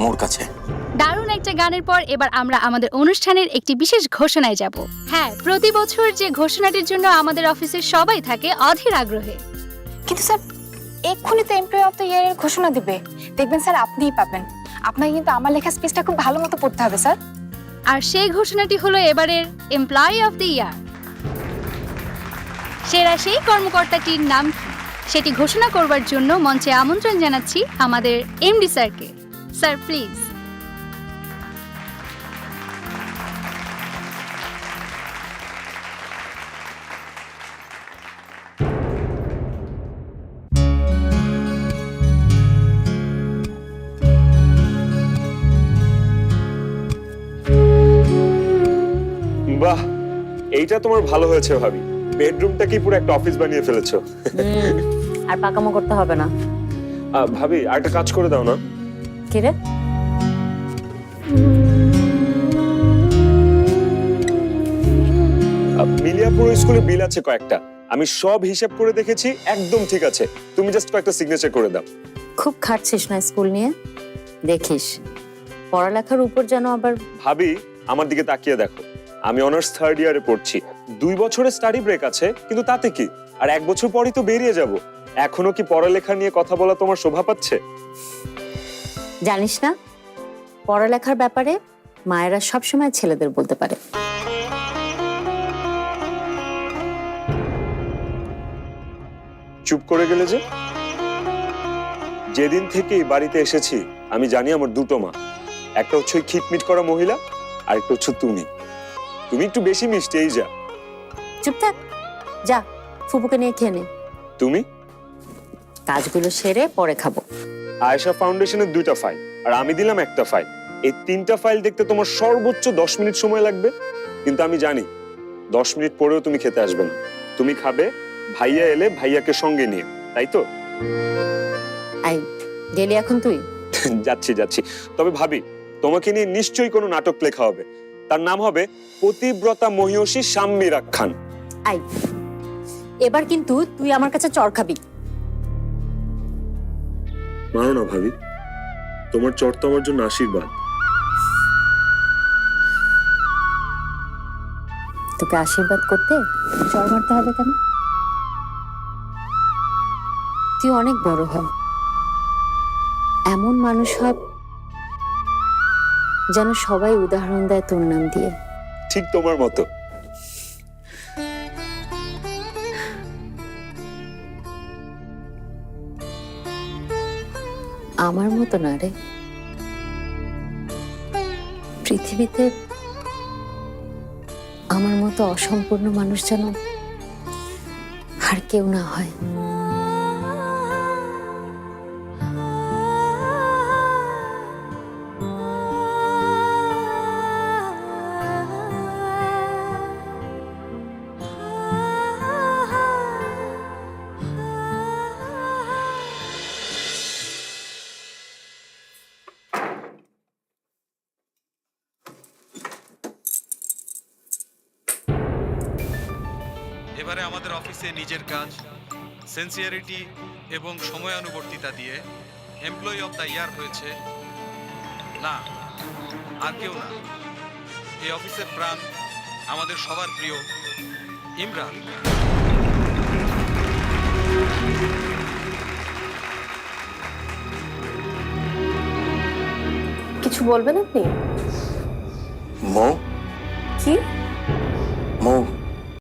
মোর কাছে। দারুণ একটা গানের পর এবার আমরা আমাদের অনুষ্ঠানের একটি বিশেষ ঘোষণায় যাব। হ্যাঁ, প্রতি বছর যে ঘোষণাটির জন্য আমাদের অফিসের সবাই থাকে অধীর আগ্রহে। কিন্তু স্যার এক্ষুনি তো এমপ্লয়ি অফ দ্য ইয়ারের ঘোষণা দিবে, দেখবেন স্যার আপনিই পাবেন। আপনাকে কিন্তু আমার লেখা স্পিচটা খুব ভালো মতো পড়তে হবে স্যার। আর সেই ঘোষণাটি হলো এবারের এমপ্লয়ি অফ দ্য ইয়ার। সেরা সেই কর্মকর্তাটির নাম কি সেটি ঘোষণা করবার জন্য মঞ্চে আমন্ত্রণ জানাচ্ছি আমাদের এমডি স্যারকে। Sir please. বাহ, এইটা তোমার ভালো হয়েছে ভাবি। বেডরুমটা কি পুরো একটা অফিস বানিয়ে ফেলেছো। আর পাকামো করতে হবে না। ভাবি আরেকটা কাজ করে দাও না। কি রে? মিলিয়াপুর স্কুলে বিল আছে কয়েকটা, আমি সব হিসাব করে দেখেছি, একদম ঠিক আছে। তুমি জাস্ট কয়েকটা সিগনেচার করে দাও। খুব খাটছিস না স্কুল নিয়ে, দেখিস পড়ালেখার উপর যেন আবার। ভাবি আমার দিকে তাকিয়ে দেখো, আমি অনার্স থার্ড ইয়ারে পড়ছি। 2 বছরের স্টাডি ব্রেক আছে, কিন্তু তাতে কি? আর 1 বছর পরই তো বেরিয়ে যাব। এখনো কি পড়ালেখা নিয়ে কথা বলা তোমার শোভা পাচ্ছে? জানিস না, পড়ালেখার ব্যাপারে মায়েরা সবসময় ছেলেদের বলতে পারে। চুপ করে গেলে যে? যেদিন থেকে এই বাড়িতে এসেছি আমি জানি আমার দুটো মা। একটা হচ্ছে ওই খিটমিট করা মহিলা, আর একটা হচ্ছে তুমি। তুমি একটু বেশি মিষ্টি, এই যা। চুপ থাক, যা ফুপুকে নিয়ে খেয়ে নে। তুমি? কাজগুলো সেরে পরে খাবো। আয়েশা ফাউন্ডেশনের 2টা ফাইল, আর আমি দিলাম একটা ফাইল। এই 3টা ফাইল দেখতে তোমার সর্বোচ্চ 10 মিনিট সময় লাগবে। কিন্তু আমি জানি 10 মিনিট পরেও তুমি খেতে আসবে না। তুমি খাবে ভাইয়া এলে ভাইয়াকে সঙ্গে নিয়ে, তাই তো? আই গেলি এখন তুই? যাচ্ছি যাচ্ছি। তবে ভাবি তোমাকে নিয়ে নিশ্চয়ই কোনো নাটক লেখা হবে। তার নাম হবে পতিব্রতা মহিষী সাম্যরাখ্যান। আই এবার কিন্তু তুই আমার কাছে চড় খাবি। মানো না ভাবি, তোমার চট তো আমার জন্য আশীর্বাদ। তোকে আশীর্বাদ করতে চড় মারতে হবে কেন? তুই অনেক বড় হ, এমন মানুষ হব যেন সবাই উদাহরণ দেয় তোর নাম দিয়ে। ঠিক তোমার মতো। আমার মতো না রে, পৃথিবীতে আমার মতো অসম্পূর্ণ মানুষ যেন আর কেউ না হয়। এবারে আমাদের অফিসে নিজের কাজ, সিনসিয়ারিটি এবং সময়ানুবর্তিতা দিয়ে এমপ্লয়ি অফ দ্য ইয়ার হয়েছে না আর কেউ না, এই অফিসের প্রাণ, আমাদের সবার প্রিয় ইমরান। কিছু বলবেন আপনি? মৌ, কি? মৌ